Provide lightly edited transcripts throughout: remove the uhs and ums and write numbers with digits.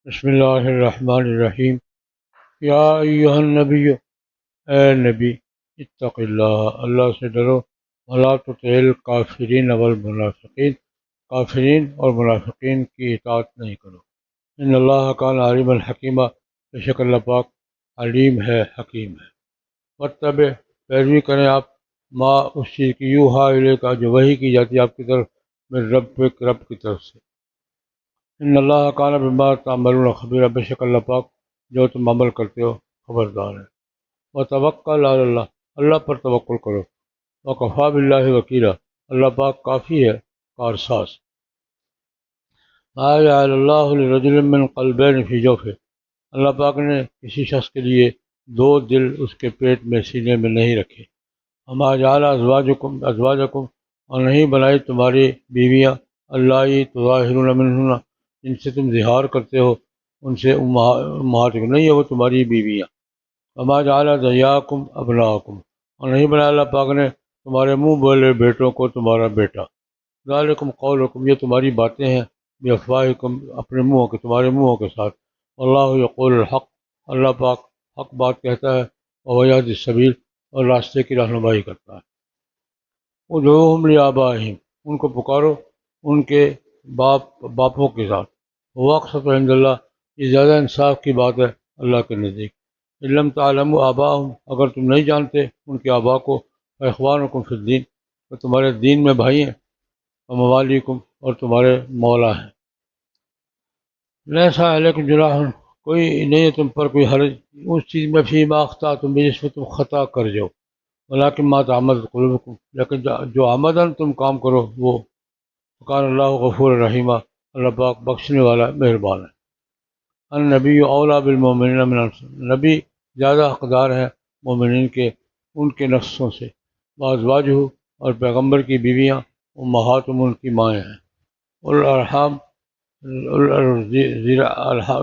بسم اللہ الرحمن الرحیم۔ یا ایہا النبی، اے نبی، اتق اللہ، اللہ سے ڈرو، ولا تطع الکافرین والمنافقین، کافرین اور منافقین کی اطاعت نہیں کرو۔ ان اللہ کان علیما حکیما، بے شک اللہ پاک علیم ہے، حکیم ہے۔ واتبع، پیروی کریں آپ، ما اس چیز کی یوحا الیک، جو وحی کی جاتی ہے آپ کی طرف، من رب کی طرف سے۔ ان اللہ کان بما تعملون خبیرا، بے شک اللہ پاک جو تم عمل کرتے ہو خبردار ہے۔ وتوکل علی اللہ، اللہ پر توکل کرو۔ وکفیٰ باللہ وکیلا، اللہ پاک کافی ہے کارساز۔ ما جعل اللہ لرجل من قلبین فی جوفہ، اللہ پاک نے کسی شخص کے لیے دو دل اس کے پیٹ میں، سینے میں نہیں رکھے۔ وما جعل ازواجکم، اور نہیں بنائی تمہاری بیویاں، اللہ تظاہرون منہن، جن سے تم ظہار کرتے ہو ان سے، امہاتکم، نہیں ہے وہ تمہاری بیویاں۔ وما جعل ادعیاکم ابناءکم، اور نہیں بنایا اللہ پاک نے تمہارے منہ بولے بیٹوں کو تمہارا بیٹا۔ ذالکم قولکم، یہ تمہاری باتیں ہیں، بافواہکم، اپنے منہوں کے، تمہارے منہوں کے ساتھ۔ واللہ یقول الحق، اللہ پاک حق بات کہتا ہے، وہو یہدی السبیل، اور راستے کی رہنمائی کرتا ہے۔ ادعوہم لآبائہم، ان کو پکارو ان کے باپوں کے ساتھ۔ واقسط عند اللہ، یہ زیادہ انصاف کی بات ہے اللہ کے نزدیک۔ ان لم تعلموا آباءہم، اگر تم نہیں جانتے ان کے آبا کو، فاخوانکم فی الدین، تو تمہارے دین میں بھائی ہیں، وموالیکم، اور تمہارے مولا ہیں۔ لیسا علیکم جناح، کوئی نہیں ہے تم پر کوئی حرج اس چیز میں، فیما اخطأتم بہ، جس میں تم خطا کر جاؤ، ولکن ما تعمدت قلوبکم، لیکن جو عمدن تم کام کرو وہ، وکان اللہ غفور رحیمہ، اللہ پاک بخشنے والا مہربان ہے۔ النبی اولیٰ بالمؤمنین من انفسہم، نبی زیادہ حقدار ہے مومنین کے ان کے نفسوں سے۔ وازواجہ، اور پیغمبر کی بیویاں، امہاتہم، ان کی مائیں ہیں۔ الارحام،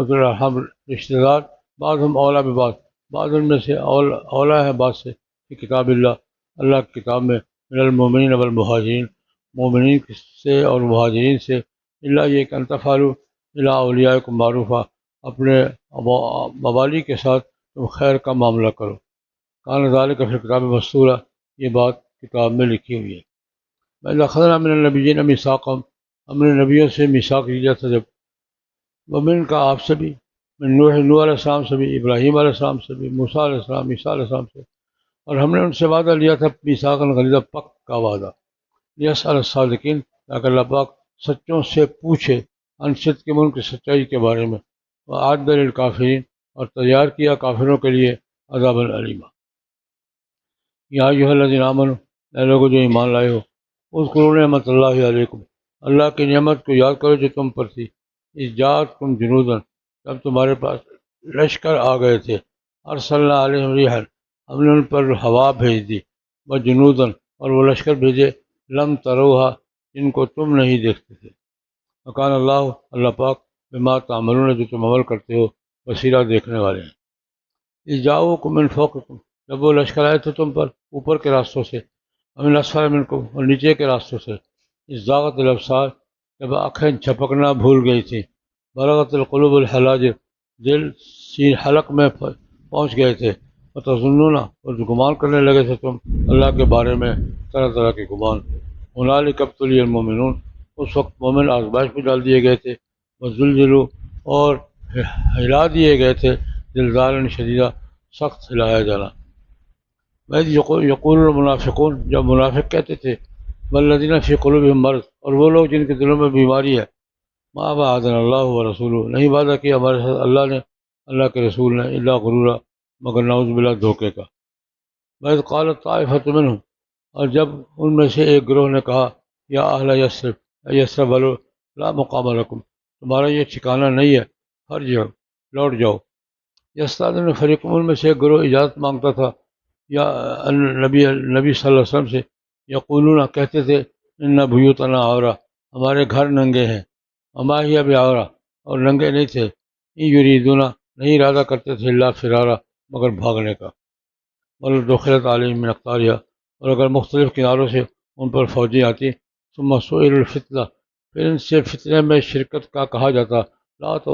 الارحام رشتہ دار، بعضہم اولیٰ ببعض، بعض ان میں سے اولیٰ ہے بعض سے، فی کتاب اللہ، اللہ کی کتاب میں، من المؤمنین والمہاجرین، مومنین سے اور مہاجرین سے، الا یہ کہ ان تفعلوا الی اولیاءکم معروفا، اپنے موالی کے ساتھ تم خیر کا معاملہ کرو۔ کان ذالک فی الکتاب مسطورا، یہ بات کتاب میں لکھی ہوئی ہے۔ وَإِذْ أَخَذْنَا مِنَ النَّبِيِّينَ مِيثَاقَهُمْ، ہم نے نبیوں سے میثاق لیا تھا جب، ومن کا آپ سے بھی، من نوح علیہ السلام سے بھی، ابراہیم علیہ السلام سے بھی، موسیٰ علیہ السلام، عیسیٰ علیہ السلام سے، اور ہم نے ان سے وعدہ لیا تھا میثاقاً غلیظا، پکا وعدہ، لیسأل الصادقین، تاکہ اللہ پاک سچوں سے پوچھے، عن صدقہم، ان کی سچائی کے بارے میں، وأعد للکافرین، اور تیار کیا کافروں کے لیے عذابا علیما۔ یا ایھا الذین آمنوا، اے لوگوں جو ایمان لائے ہو، اذکروا نعمت اللہ علیکم، اللہ کی نعمت کو یاد کرو جو تم پر تھی، اذ جاءتکم جنودا، جب تمہارے پاس لشکر آ گئے تھے، ارسلنا علیہم ریحا، ہم نے ان پر ہوا بھیج دی، وجنودا، اور وہ لشکر بھیجے، لم تروہا، جن کو تم نہیں دیکھتے تھے، وکان اللہ، اللہ پاک، بما تعملون، جو تم عمل کرتے ہو، بصیرہ، دیکھنے والے ہیں۔ اذ جاءوکم من فوقکم، جب وہ لشکر آئے تھے تم پر اوپر کے راستوں سے، ومن اسفل منکم، اور نیچے کے راستوں سے، اذ زاغت الابصار، جب آنکھیں جھپکنا بھول گئی تھیں، بلغت القلوب الحناجر، دل سین حلق میں پہنچ گئے تھے، وتظنون، اور گمان کرنے لگے تھے تم اللہ کے بارے میں طرح طرح کے گمان۔ ہنالک ابتلی المؤمنون، اس وقت مومن آزمائش میں ڈال دیے گئے تھے، وزلزلوا، اور ہلا دیے گئے تھے، زلزالا شدیدا، سخت ہلایا جانا۔ وَإِذْ یقول المنافقون، جب منافق کہتے تھے، والذین فی قلوبہم مرض، اور وہ لوگ جن کے دلوں میں بیماری ہے، ما وعدنا اللہ ورسولہ، نہیں وعدہ کیا ہمارے ساتھ اللہ نے، اللہ کے رسول نے، الا غرورا، مگر نعوذ باللہ دھوکے کا۔ وَإِذْ قالت طائفۃ منہم، اور جب ان میں سے ایک گروہ نے کہا، یا اہل یثرب، اے یثرب والو، لا مقام لکم، تمہارا یہ ٹھکانہ نہیں ہے، ارجعوا، لوٹ جاؤ۔ یستأذن فریق، ان میں سے ایک گروہ اجازت مانگتا تھا، یا نبی صلی اللہ علیہ وسلم سے، یقولون، کہتے تھے، ان بیوتنا عورہ، ہمارے گھر ننگے ہیں، وما ہی بعورہ، اور ننگے نہیں تھے، ان یریدون، نہیں ارادہ کرتے تھے، الا فرارا، مگر بھاگنے کا، ولو دخلت علیہم من اقطارها، اور اگر مختلف کناروں سے ان پر فوجیں آتی، ثم سئلوا الفتنہ، پھر ان سے فتنے میں شرکت کا کہا جاتا، لا تو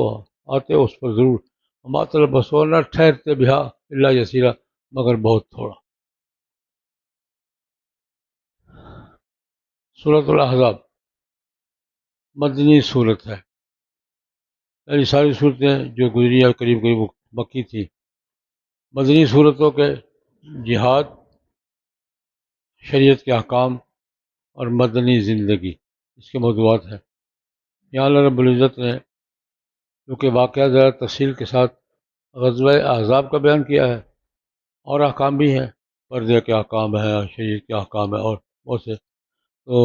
آتے اس پر ضرور، ہما تلبسون نہ ٹھہرتے بہا الا یسیرا مگر بہت تھوڑا۔ سورۃ الاحزاب مدنی صورت ہے، یعنی ساری صورتیں جو گزری ہے قریب قریب مکی تھی۔ مدنی صورتوں کے جہاد، شریعت کے احکام اور مدنی زندگی اس کے موضوعات ہیں۔ یہاں اللہ رب العزت نے کیونکہ واقعہ ذرا تفصیل کے ساتھ غزوہ احزاب کا بیان کیا ہے، اور احکام بھی ہیں، پردے کے احکام ہیں، شریعت کے احکام ہیں اور بہت سے، تو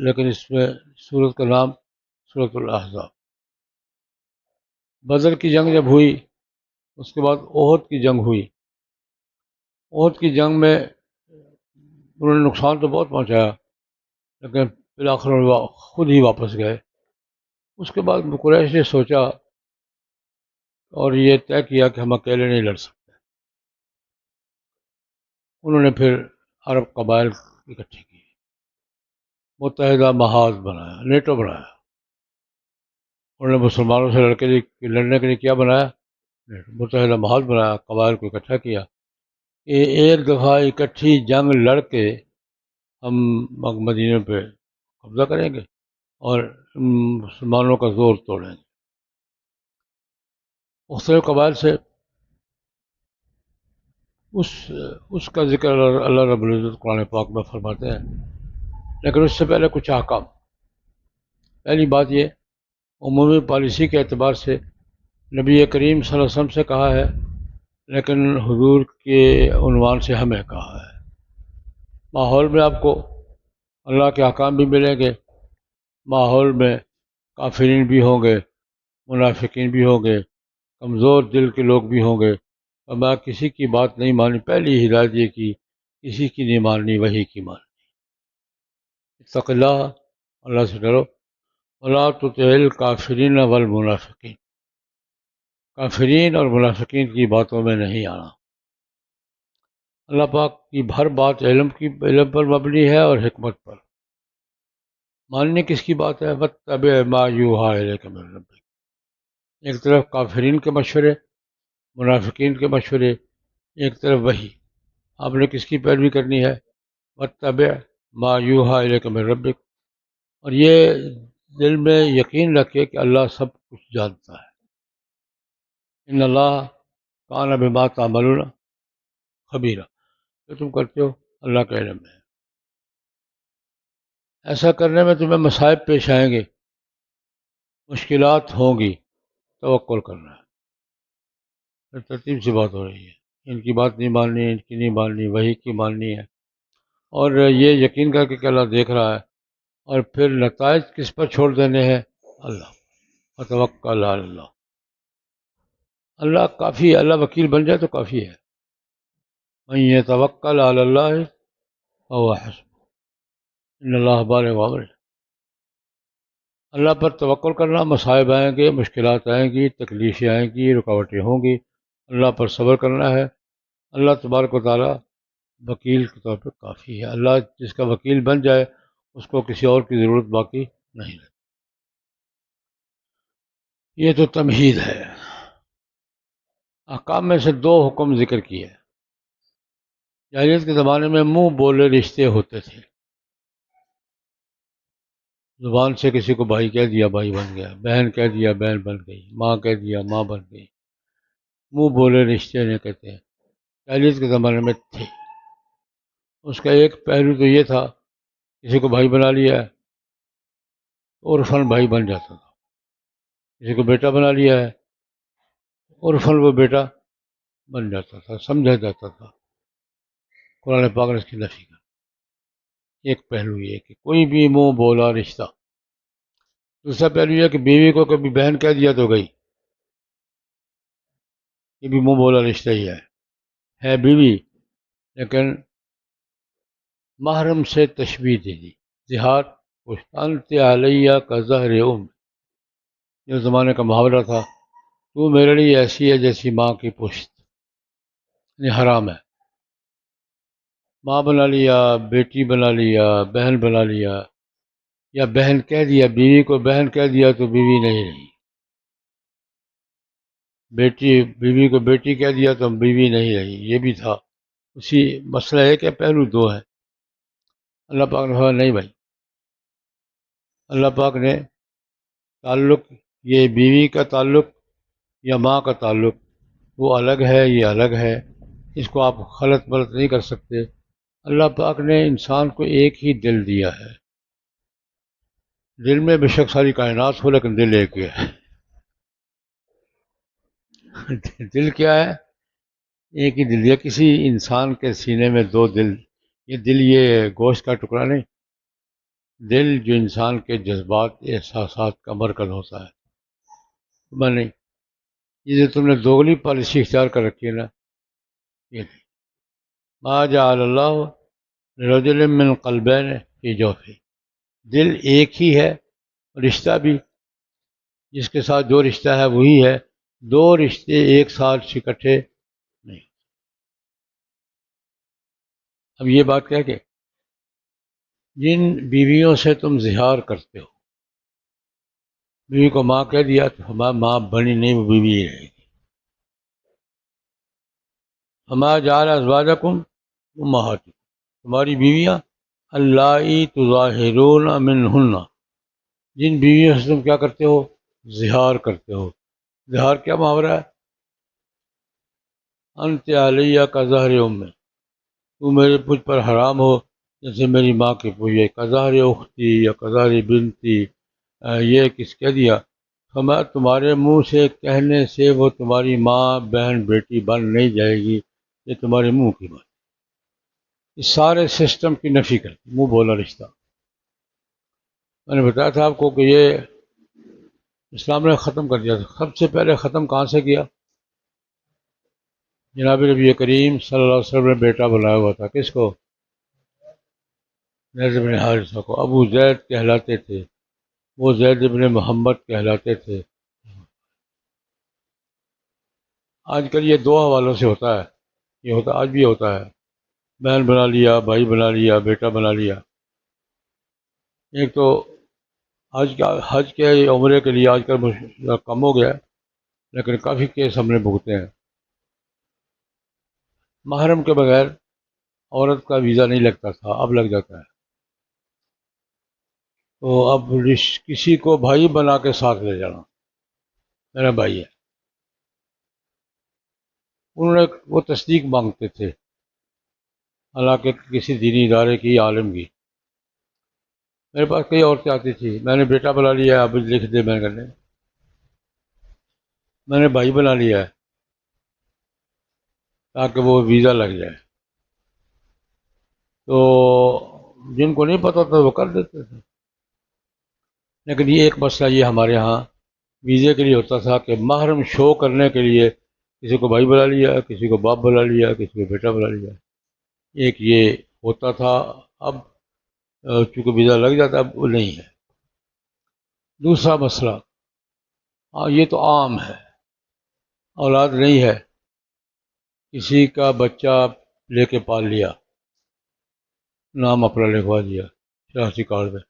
لیکن اس میں سورت کا نام سورۃ الاحزاب۔ بدر کی جنگ جب ہوئی اس کے بعد احد کی جنگ ہوئی۔ احد کی جنگ میں انہوں نے نقصان تو بہت پہنچایا، لیکن بالآخر وہ خود ہی واپس گئے۔ اس کے بعد قریش نے سوچا اور یہ طے کیا کہ ہم اکیلے نہیں لڑ سکتے۔ انہوں نے پھر عرب قبائل اکٹھے کیے، متحدہ محاذ بنایا، نیٹو بنایا۔ انہوں نے مسلمانوں سے لڑنے کے لیے کیا بنایا؟ متحدہ محاذ بنایا، قبائل کو اکٹھا کیا کہ ایک دفعہ اکٹھی جنگ لڑ کے ہم مدینے پہ قبضہ کریں گے اور مسلمانوں کا زور توڑیں گے۔ مختلف قبائل سے اس کا ذکر اللہ رب العزت قرآن پاک میں فرماتے ہیں، لیکن اس سے پہلے کچھ احکام۔ پہلی بات یہ، عمومی پالیسی کے اعتبار سے نبی کریم صلی اللہ علیہ وسلم سے کہا ہے، لیکن حضور کے عنوان سے ہمیں کہا ہے۔ ماحول میں آپ کو اللہ کے احکام بھی ملیں گے، ماحول میں کافرین بھی ہوں گے، منافقین بھی ہوں گے، کمزور دل کے لوگ بھی ہوں گے، اور میں کسی کی بات نہیں مانی۔ پہلی ہدایت یہ کی کسی کی نہیں ماننی، وہی کی ماننی۔ اتق اللہ، اللہ سے ڈرو، ولا تطع الکافرین والمنافقین، کافرین اور منافقین کی باتوں میں نہیں آنا۔ اللہ پاک کی ہر بات علم پر مبنی ہے اور حکمت پر۔ ماننے کس کی بات ہے؟ واتبع ما یوحی الیک من ربک، ایک طرف کافرین کے مشورے، منافقین کے مشورے، ایک طرف وحی۔ آپ نے کس کی پیروی کرنی ہے؟ واتبع ما یوحی الیک من ربک، اور یہ دل میں یقین رکھے کہ اللہ سب کچھ جانتا ہے۔ ان اللہ کان بما تعملون خبیرا، جو تم کرتے ہو اللہ کے علم میں ہے۔ ایسا کرنے میں تمہیں مصائب پیش آئیں گے، مشکلات ہوں گی، توکل کرنا ہے۔ پھر ترتیب سے بات ہو رہی ہے، ان کی بات نہیں ماننی، ان کی نہیں ماننی، وہی کی ماننی ہے، اور یہ یقین کر کے کہ اللہ دیکھ رہا ہے، اور پھر نتائج کس پر چھوڑ دینے ہیں؟ اللہ، فتوکل علی اللہ، اللہ کافی ہے، اللہ وکیل بن جائے تو کافی ہے۔ من یتوکل علی اللہ فہو حسبہ، ان اللہ بالغ امرہ، اللہ پر توکل کرنا۔ مصائب آئیں گے، مشکلات آئیں گی، تکلیفیں آئیں گی، رکاوٹیں ہوں گی، اللہ پر صبر کرنا ہے۔ اللہ تبارک و تعالیٰ وکیل کے طور پہ کافی ہے۔ اللہ جس کا وکیل بن جائے اس کو کسی اور کی ضرورت باقی نہیں رہتی۔ یہ تو تمہید ہے۔ احکام میں سے دو حکم ذکر کیے۔ جاہلیت کے زمانے میں منہ بولے رشتے ہوتے تھے، زبان سے کسی کو بھائی کہہ دیا بھائی بن گیا، بہن کہہ دیا بہن بن گئی، ماں کہہ دیا ماں بن گئی، منہ بولے رشتے انہیں کہتے ہیں۔ جاہلیت کے زمانے میں تھے۔ اس کا ایک پہلو تو یہ تھا، کسی کو بھائی بنا لیا ہے، عرفاً بھائی بن جاتا تھا۔ کسی کو بیٹا بنا لیا ہے، عرفاً وہ بیٹا بن جاتا تھا، سمجھا جاتا تھا۔ قرآن پاک نے اس کی نفی کر۔ ایک پہلو یہ کہ کوئی بھی منہ بولا رشتہ۔ دوسرا پہلو یہ کہ بیوی کو کبھی بہن کہہ دیا تو گئی، یہ بھی منہ بولا رشتہ ہی ہے بیوی، لیکن محرم سے تشبیہ دے دی۔ زہار، انت علیہ کا ظہر ام، یہ زمانے کا محاورہ تھا، تو میرے لیے ایسی ہے جیسی ماں کی پشت، یہ حرام ہے۔ ماں بنا لیا، بیٹی بنا لیا، بہن بنا لیا، یا بہن کہہ دیا، بیوی کو بہن کہہ دیا تو بیوی نہیں رہی۔ بیٹی بیوی کو بیٹی کہہ دیا تو بیوی نہیں رہی، یہ بھی تھا اسی مسئلہ ہے کہ پہلو دو ہے۔ اللہ پاک نے کہا نہیں بھائی، اللہ پاک نے تعلق، یہ بیوی کا تعلق یا ماں کا تعلق وہ الگ ہے، یہ الگ ہے، اس کو آپ خلط بلط نہیں کر سکتے۔ اللہ پاک نے انسان کو ایک ہی دل دیا ہے، دل میں بے شک ساری کائنات ہو لیکن دل ایک ہی ہے۔ دل کیا ہے؟ ایک ہی دل دیا۔ کسی انسان کے سینے میں دو دل، یہ دل یہ گوشت کا ٹکڑا نہیں، دل جو انسان کے جذبات احساسات کا مرکز ہوتا ہے۔ میں نہیں، یہ جو تم نے دوگلی پالیسی اختیار کر رکھی ہے نا، یہ نہیں۔ ما جعل اللہ لرجل من قلبین فی جوفہ، دل ایک ہی ہے، رشتہ بھی جس کے ساتھ جو رشتہ ہے وہی ہے، دو رشتے ایک ساتھ اکٹھے نہیں۔ اب یہ بات کہہ کے جن بیویوں سے تم زہار کرتے ہو، بیوی کو ماں کہہ دیا تو ہمارا ماں بنی نہیں، وہ بیوی ہی رہے گی۔ ہما جعل ازواجکم امہاتکم، تمہاری بیویاں اللائی تظاہرون منہن، جن بیویوں سے تم کیا کرتے ہو؟ زہار کرتے ہو۔ زہار کیا محاورہ ہے؟ انت علیہ کا ظہر ام، تو میرے مجھ پر حرام ہو جیسے میری ماں کی پوجے، کظہر اختی یا کظہر بنتی۔ یہ کس کہہ دیا؟ ہمیں تمہارے منہ سے کہنے سے وہ تمہاری ماں بہن بیٹی بن نہیں جائے گی، یہ تمہارے منہ کی بات، اس سارے سسٹم کی نفی کرتی، منہ بولا رشتہ۔ میں نے بتایا تھا آپ کو کہ یہ اسلام نے ختم کر دیا تھا۔ سب سے پہلے ختم کہاں سے کیا؟ جناب نبی کریم صلی اللہ علیہ وسلم نے بیٹا بنایا ہوا تھا، کس کو؟ زید بن حارثہ کو۔ ابو زید کہلاتے تھے، وہ زید بن محمد کہلاتے تھے۔ آج کل یہ دو حوالوں سے ہوتا ہے، یہ ہوتا آج بھی ہوتا ہے، بہن بنا لیا، بھائی بنا لیا، بیٹا بنا لیا۔ ایک تو حج کے عمرے کے لیے آج کل کم ہو گیا ہے، لیکن کافی کیس ہم نے بھگتے ہیں۔ محرم کے بغیر عورت کا ویزا نہیں لگتا تھا، اب لگ جاتا ہے۔ تو اب کسی کو بھائی بنا کے ساتھ لے جانا، میرا بھائی ہے، انہوں نے وہ تصدیق مانگتے تھے، حالانکہ کسی دینی ادارے کی عالم کی۔ میرے پاس کئی عورتیں آتی تھی، میں نے بیٹا بنا لیا ہے، اب لکھ دے، میں نے بھائی بنا لیا ہے تاکہ وہ ویزا لگ جائے۔ تو جن کو نہیں پتہ تھا وہ کر دیتے تھے، لیکن یہ ایک مسئلہ یہ ہمارے ہاں ویزے کے لیے ہوتا تھا کہ محرم شو کرنے کے لیے کسی کو بھائی بنا لیا، کسی کو باپ بنا لیا، کسی کو بیٹا بنا لیا، ایک یہ ہوتا تھا۔ اب چونکہ ویزا لگ جاتا، اب وہ نہیں ہے۔ دوسرا مسئلہ، یہ تو عام ہے، اولاد نہیں ہے، کسی کا بچہ لے کے پال لیا، نام اپنا لکھوا دیا شناختی کارڈ میں،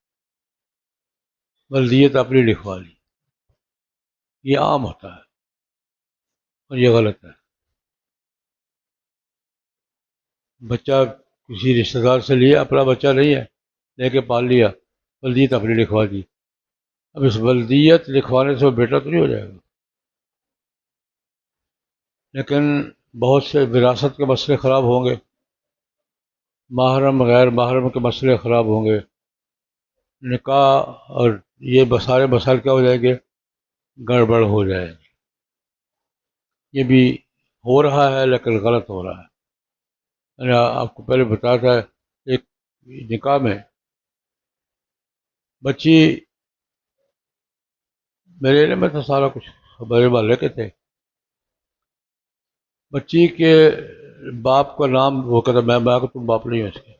والدیت اپنی لکھوا لی، یہ عام ہوتا ہے اور یہ غلط ہے۔ بچہ کسی رشتہ دار سے لیا، اپنا بچہ نہیں ہے، لے کے پال لیا، والدیت اپنی لکھوا دی۔ اب اس والدیت لکھوانے سے وہ بیٹا تو نہیں ہو جائے گا، لیکن بہت سے وراثت کے مسئلے خراب ہوں گے، محرم غیر محرم کے مسئلے خراب ہوں گے، نکاح اور یہ سارے مسائل کیا ہو جائیں گے؟ گڑبڑ ہو جائے گی۔ یہ بھی ہو رہا ہے لیکن غلط ہو رہا ہے۔ میں نے آپ کو پہلے بتایا تھا، ایک نکاح میں بچی میرے علم میں تو سارا کچھ میرے والے کے تھے، بچی کے باپ کا نام وہ کہتا، میں کہ تم باپ نہیں ہو اس کے،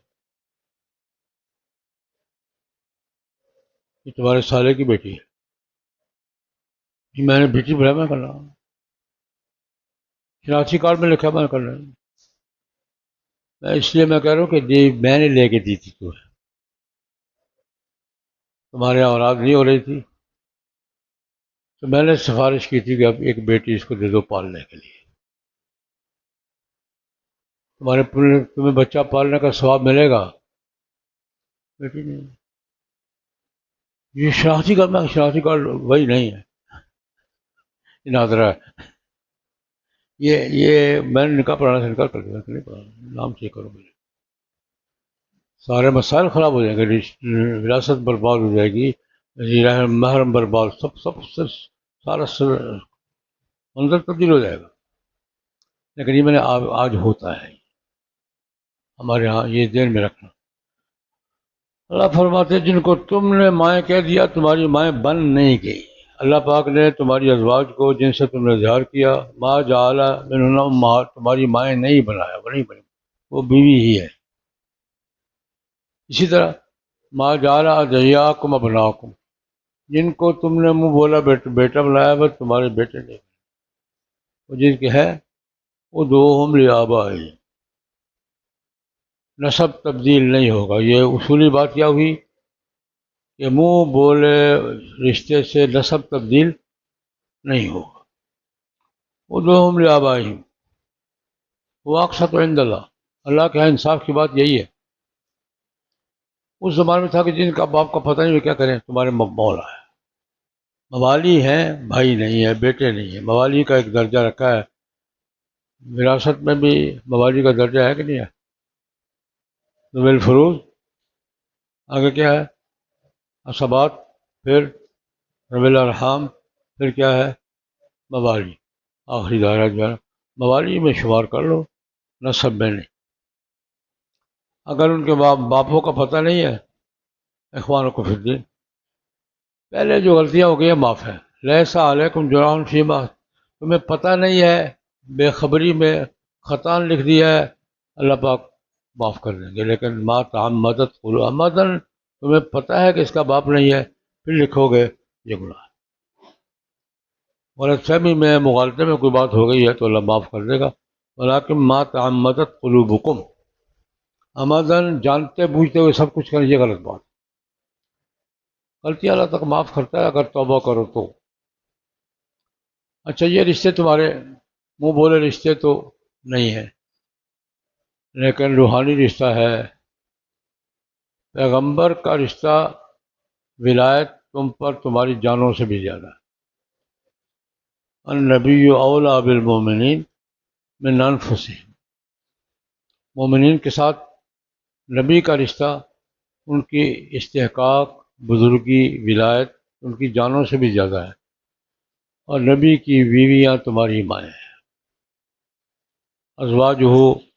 یہ تمہارے سالے کی بیٹی ہے۔ میں نے بیٹی بڑھا، میں کر رہا ہوں، شناختی کارڈ میں لکھا، میں کر رہا ہوں۔ میں اس لیے میں کہہ رہا ہوں کہ جی میں نے لے کے دی تھی، تمہارے یہاں اولاد نہیں ہو رہی تھی، تو میں نے سفارش کی تھی کہ اب ایک بیٹی اس کو دے دو پالنے کے لیے، تمہیں بچہ پالنے کا ثواب ملے گا. بیٹی نہیں، یہ شناختی کارڈ وہی نہیں ہے، یہ نادرا ہے. یہ میں نے نکاح پڑھانا سے انکار کر دیا کہ نہیں پڑھانا، نام چیک کرو مجھے. سارے مسائل خراب ہو جائیں گے، وراثت برباد ہو جائے گی، محرم برباد، سب سارا منظر تبدیل ہو جائے گا. لیکن یہ میں نے آج ہوتا ہے ہمارے ہاں، یہ ذہن میں رکھنا. اللہ فرماتے جن کو تم نے مائیں کہہ دیا تمہاری مائیں بن نہیں گئی. اللہ پاک نے تمہاری ازواج کو جن سے تم نے اظہار کیا ما جعل منہن امہات، تمہاری مائیں نہیں بنایا، وہ نہیں بنی، وہ بیوی ہی ہے. اسی طرح ما جعل ادعیاکم ابناکم، جن کو تم نے منہ بولا بیٹا بنایا وہ تمہارے بیٹے نہیں، وہ جن کے ہے ادعوہم لآبائہم، نسب تبدیل نہیں ہوگا. یہ اصولی بات کیا ہوئی کہ منہ بولے رشتے سے نسب تبدیل نہیں ہوگا. ادعوہم لآبائہم وہ اقسط عند اللہ، اللہ کے یہاں انصاف کی بات یہی ہے. اس زمانے میں تھا کہ جن کا باپ کا پتہ نہیں وہ کیا کریں، تمہارے مولا ہے، موالی ہیں، بھائی نہیں ہے، بیٹے نہیں ہیں. موالی کا ایک درجہ رکھا ہے، وراثت میں بھی موالی کا درجہ ہے کہ نہیں ہے. ذوی الفروض، آگے کیا ہے عصبات، پھر ذوی الارحام، پھر کیا ہے موالی، آخری دائرہ جو ہے موالی میں شمار کر لو، نسب میں نہیں. اگر ان کے باپوں کا پتہ نہیں ہے، اخوانکم فی الدین، پہلے جو غلطیاں ہو گئی ہیں معاف ہے. لیسا علیکم جناح فیما، تمہیں پتہ نہیں ہے، بے خبری میں خطا لکھ دیا ہے، اللہ پاک معاف کر دیں گے. لیکن ما تعمدت عمدن، تمہیں پتہ ہے کہ اس کا باپ نہیں ہے، پھر لکھو گے، یہ گناہ ہے. غلط فہمی میں مغالطے میں کوئی بات ہو گئی ہے تو اللہ معاف کر دے گا. ولیکن ما تعمدت قلوبکم، عمدن جانتے بوجھتے ہوئے سب کچھ کریں، یہ غلط بات. غلطی اللہ تک معاف کرتا ہے اگر توبہ کرو تو. اچھا یہ رشتے تمہارے منہ بولے رشتے تو نہیں ہیں، لیکن روحانی رشتہ ہے. پیغمبر کا رشتہ ولایت تم پر تمہاری جانوں سے بھی زیادہ ہے. النبی اولیٰ بالمؤمنین من انفسہم، مومنین کے ساتھ نبی کا رشتہ، ان کی استحقاق، بزرگی، ولایت ان کی جانوں سے بھی زیادہ ہے. اور نبی کی بیویاں تمہاری مائیں ہیں. ازواجہ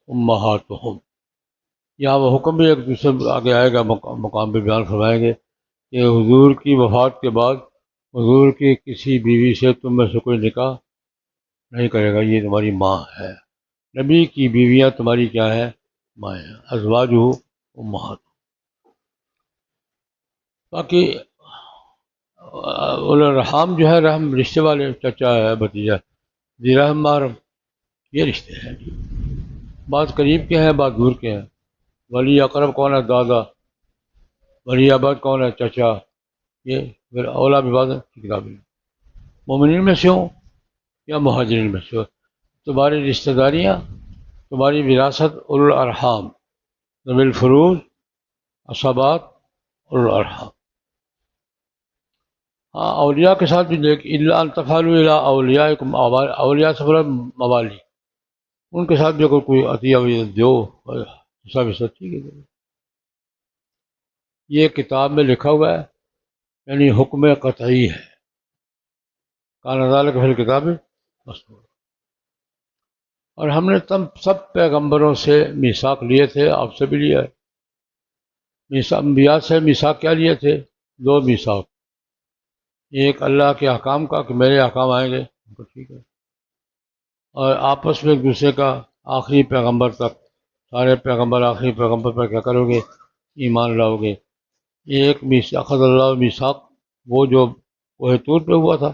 امہاتہم، یہاں وہ حکم بھی ایک دوسرے آگے آئے گا، مقام پہ بیان فرمائیں گے کہ حضور کی وفات کے بعد حضور کی کسی بیوی سے تم میں سے کوئی نکاح نہیں کرے گا، یہ تمہاری ماں ہے. نبی کی بیویاں تمہاری کیا ہے، مائیں ہیں. ازواجہ امہات. باقی الرحام جو ہے رحم، رشتے والے، چچا ہے، بھتیجا، ذی رحم محرم، یہ رشتے ہیں. بعض قریب کے ہیں، بعض دور کے ہیں. ولی اقرب کون ہے، دادا. ولی ابد کون ہے، چچا. یہ پھر اولا بھی بعض کتاب میں مومنین میں سے ہوں یا مہاجرین میں سے ہو، تمہاری رشتہ داریاں، تمہاری وراثت الارحام، ذوی الفروض، عصبات، الارحام. ہاں اولیاء کے ساتھ بھی دیکھ، الا ان تفعلوا الی اولیاءکم، اولیاء سے بڑا موالی، ان کے ساتھ بھی اگر کوئی عطیہ دو حساب سے ٹھیک ہے. یہ کتاب میں لکھا ہوا ہے، یعنی حکم قطعی ہے. کان ذالک فی الکتاب مسطور. اور ہم نے سب پیغمبروں سے میثاق لیے تھے، آپ سے بھی لیا ہے. انبیاء سے میثاق کیا لیے تھے، دو میثاق. ایک اللہ کے احکام کا کہ میرے احکام آئیں گے، تو ٹھیک ہے. اور آپس میں ایک دوسرے کا آخری پیغمبر تک، سارے پیغمبر آخری پیغمبر پر کیا کرو گے، ایمان لاؤ گے. ایک میثاق اخذ اللہ میثاق، وہ جو کوہ طور پہ ہوا تھا.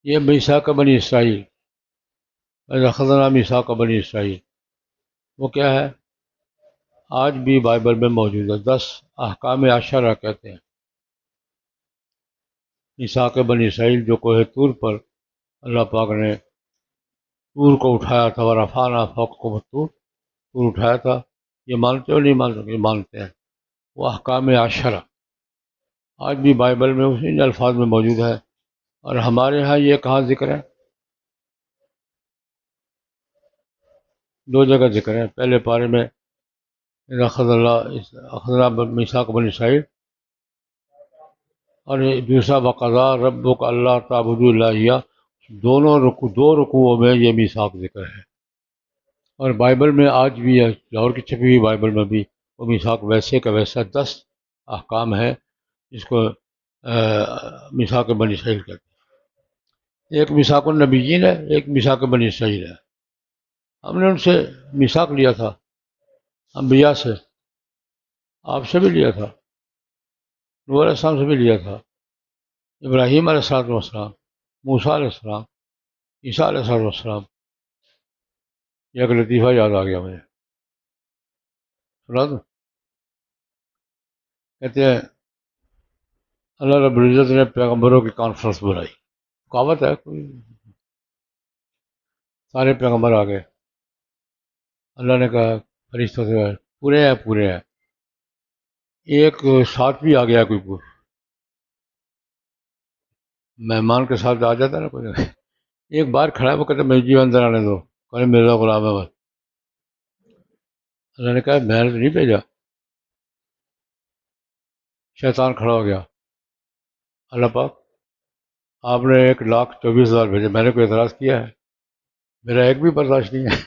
یہ میثاق بنی اسرائیل، اخذنا میثاق بنی اسرائیل، وہ کیا ہے، آج بھی بائبل میں موجود ہے. 10 احکام عشرہ کہتے ہیں. میثاق بنی اسرائیل جو کوہ طور پر اللہ پاک نے طور کو اٹھایا تھا، ورفعنا فوقکم الطور، طور اٹھایا تھا، یہ مانتے ہو نہیں مانتے؟ یہ مانتے ہیں۔ وہ احکام عشرہ آج بھی بائبل میں اسی الفاظ میں موجود ہے، اور ہمارے ہاں یہ کہاں ذکر ہے؟ دو جگہ ذکر ہے، پہلے پارے میں اذا اخذنا میثاق بنی اسرائیل، اور دوسرا وقضا ربک اللہ تعبدوا الا ایاہ، دو رکوعوں میں یہ میثاق ذکر ہے۔ اور بائبل میں آج بھی ہے، لاہور کی چھپی ہوئی بائبل میں بھی وہ میثاق ویسے کا ویسا 10 احکام ہے جس کو میثاق بنی اسرائیل کہتے ہیں۔ ایک میثاق النبیین ہے، ایک میثاق بنی اسرائیل ہے۔ ہم نے ان سے میثاق لیا تھا، انبیاء سے، آپ سے بھی لیا تھا، نوح علیہ السلام سے بھی لیا تھا، ابراہیم علیہ السلام، موسیٰ علیہ السلام، عیسیٰ علیہ السلام۔ یہ ایک لطیفہ یاد آ گیا مجھے، سنا دوں؟ کہتے ہیں اللہ رب العزت نے پیغمبروں کی کانفرنس بلائی، کہاوت ہے کوئی، سارے پیغمبر آ گئے، اللہ نے کہا فرشتوں سے پورے ہیں، ایک ساتھ بھی آ گیا، کوئی مہمان کے ساتھ آ جاتا ہے نا کوئی، ایک بار کھڑا ہے، وہ کہتا ہے مجھے جی اندر آنے دو، کہ میرا غلام ہے بس۔ اللہ نے کہا میں نے تو نہیں بھیجا، شیطان کھڑا ہو گیا، اللہ پاک آپ نے 1,24,000 بھیجے، میں نے کوئی اعتراض کیا ہے؟ میرا ایک بھی برداشت نہیں ہے۔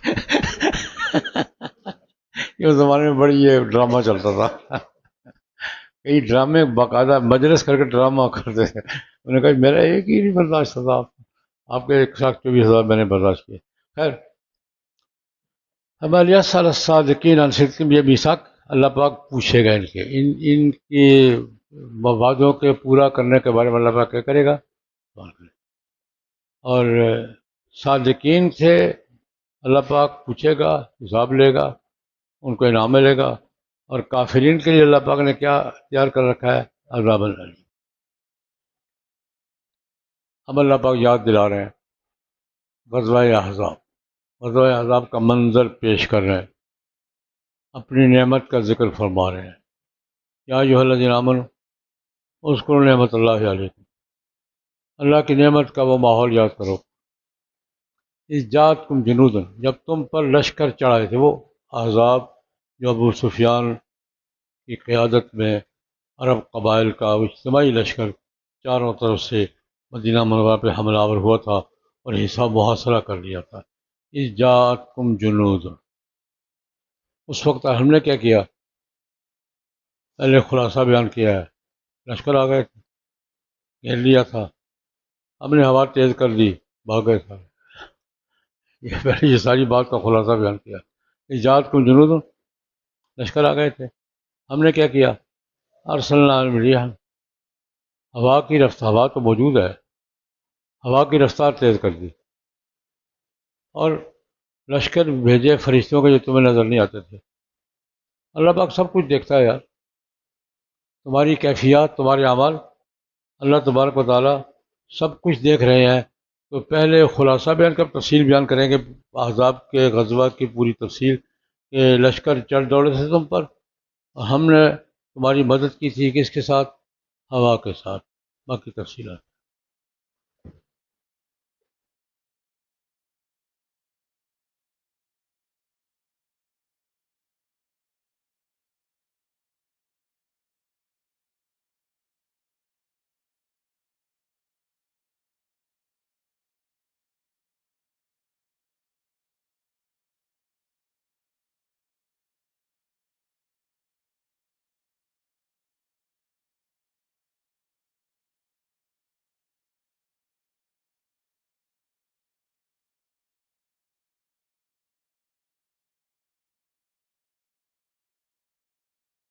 یہ اس زمانے میں بڑی یہ ڈرامہ چلتا تھا، کئی ڈرامے باقاعدہ مجلس کر کے ڈرامہ کرتے تھے۔ انہوں نے کہا میرا ایک ہی نہیں برداشت تھا، آپ کے 1,24,000 میں نے برداشت کیے۔ خیر، ہمارے سال صادقین عن صدقہم، یہ میثاق اللہ پاک پوچھے گا ان کے وعدوں کے پورا کرنے کے بارے میں اللہ پاک کیا کرے گا؟ اور صادقین سے اللہ پاک پوچھے گا، حساب لے گا، ان کو انعام ملے گا، اور کافرین کے لیے اللہ پاک نے کیا تیار کر رکھا ہے؟ عذاب العلیم۔ اب اللہ پاک یاد دلا رہے ہیں غزوہ احزاب، غزوہ احزاب کا منظر پیش کر رہے ہیں، اپنی نعمت کا ذکر فرما رہے ہیں۔ یا ایھا الذین آمنوا اذکروا نعمت اللہ علیکم، اللہ کی نعمت کا وہ ماحول یاد کرو۔ اذ جاءتکم جنود، جب تم پر لشکر چڑھائے تھے وہ احزاب، جو ابو سفیان کی قیادت میں عرب قبائل کا اجتماعی لشکر چاروں طرف سے مدینہ منورہ پہ حملہ آور ہوا تھا اور حصہ محاصرہ کر لیا تھا۔ اذ جاءتکم جنود، اس وقت ہم نے کیا کیا؟ پہلے خلاصہ بیان کیا ہے، لشکر آ گئے تھے، گھیر لیا تھا، ہم نے ہوا تیز کر دی، بھاگ گئے تھے۔ یہ پہلے یہ ساری بات کا خلاصہ بیان کیا۔ ایجاد کم جنود، لشکر آ گئے تھے، ہم نے کیا کیا؟ ارسلنا علیہم الريح، ہوا تو موجود ہے، ہوا کی رفتار تیز کر دی، اور لشکر بھیجے فرشتوں کے جو تمہیں نظر نہیں آتے تھے۔ اللہ پاک سب کچھ دیکھتا ہے یار، تمہاری کیفیات، تمہارے اعمال، اللہ تبارک و تعالیٰ سب کچھ دیکھ رہے ہیں۔ تو پہلے خلاصہ بیان کر تفصیل بیان کریں گے احزاب کے غزوہ کی پوری تفصیل، کہ لشکر چل دوڑے تھے تم پر، اور ہم نے تمہاری مدد کی تھی کس کے ساتھ؟ ہوا کے ساتھ۔ باقی تفصیلات